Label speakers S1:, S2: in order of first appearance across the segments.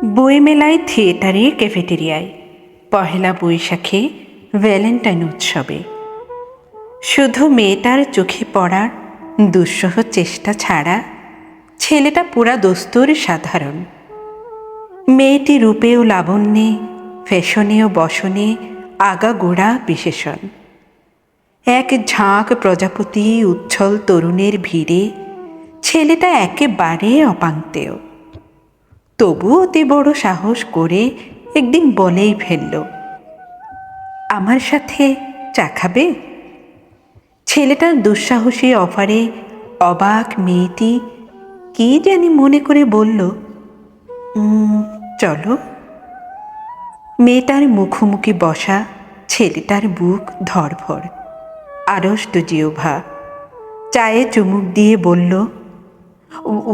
S1: বইমেলায়, থিয়েটারে, ক্যাফেটেরিয়ায়, পহেলা বৈশাখে, ভ্যালেন্টাইন উৎসবে শুধু মেয়েটার চোখে পড়ার দুঃসহ চেষ্টা ছাড়া ছেলেটা পুরা দস্তুর সাধারণ। মেয়েটি রূপে ও লাবণ্যে, ফ্যাশনে ও বসনে আগাগোড়া বিশেষণ। এক ঝাঁক প্রজাপতি উচ্ছল তরুণের ভিড়ে ছেলেটা একেবারে অপাঙ্ক্তেয়। তবু অতি বড় সাহস করে একদিন বলেই ফেলল, আমার সাথে চা খাবে? ছেলেটার দুঃসাহসী অফারে অবাক মেয়েটি কি জানি মনে করে বলল, চলো। মেয়েটার মুখোমুখি বসা ছেলেটার বুক ধড়ফড়, আড়ষ্ট জিহ্বা চায়ে চুমুক দিয়ে বলল,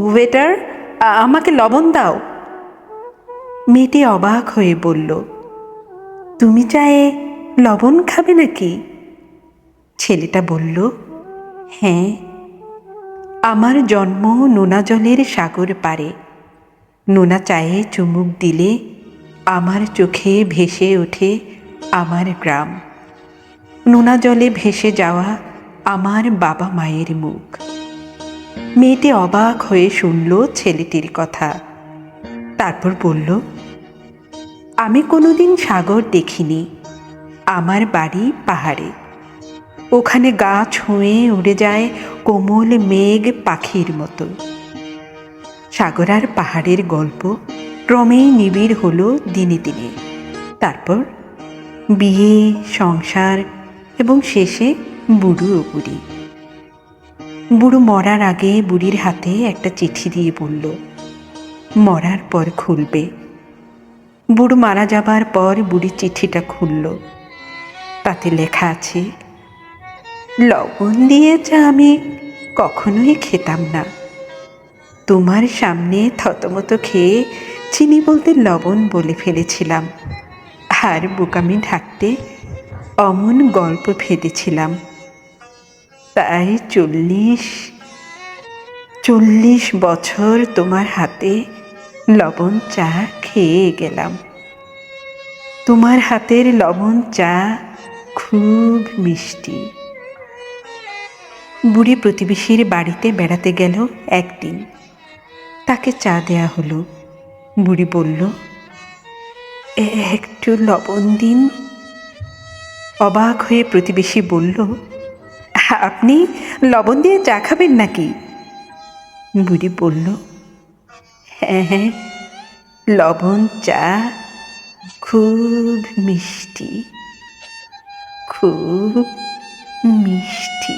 S1: ওয়েটার, আমাকে লবণ দাও। মেয়েটি অবাক হয়ে বলল, তুমি চায়ে লবণ খাবে নাকি? ছেলেটা বলল, হ্যাঁ, আমার জন্ম নোনা জলের সাগর পারে। নোনা চায়ে চুমুক দিলে আমার চোখে ভেসে ওঠে আমার গ্রাম, নোনা জলে ভেসে যাওয়া আমার বাবা মায়ের মুখ। মেয়েটি অবাক হয়ে শুনল ছেলেটির কথা, তারপর বলল, আমি কোনোদিন সাগর দেখিনি। আমার বাড়ি পাহাড়ে, ওখানে গা ছুঁয়ে উড়ে যায় কোমল মেঘ পাখির মতো। সাগর আর পাহাড়ের গল্প ক্রমেই নিবিড় হলো দিনে দিনে। তারপর বিয়ে, সংসার এবং শেষে বুড়ো ও বুড়ি। বুড়ো মরার আগে বুড়ির হাতে একটা চিঠি দিয়ে বলল, মরার পর খুলবে। বুড়ো মারা যাবার পর বুড়ি চিঠিটা খুলল। তাতে লেখা আছে, লবণ দিয়ে চা আমি কখনোই খেতাম না। তোমার সামনে থতমত খেয়ে চিনি বলতে লবণ বলে ফেলেছিলাম, আর বোকামি ঢাকতে অমন গল্প ফেঁদেছিলাম। তাই 40 বছর তোমার হাতে লবণ চা খেয়ে গেলাম। তোমার হাতের লবণ চা খুব মিষ্টি। বুড়ি প্রতিবেশীর বাড়িতে বেড়াতে গেল একদিন। তাকে চা দেয়া হলো। বুড়ি বলল, একটু লবণ দিন। অবাক হয়ে প্রতিবেশী বলল, আপনি লবণ দিয়ে চা খাবেন নাকি? বুড়ি বলল, হ্যাঁ, লবণ চা খুব মিষ্টি, খুব মিষ্টি।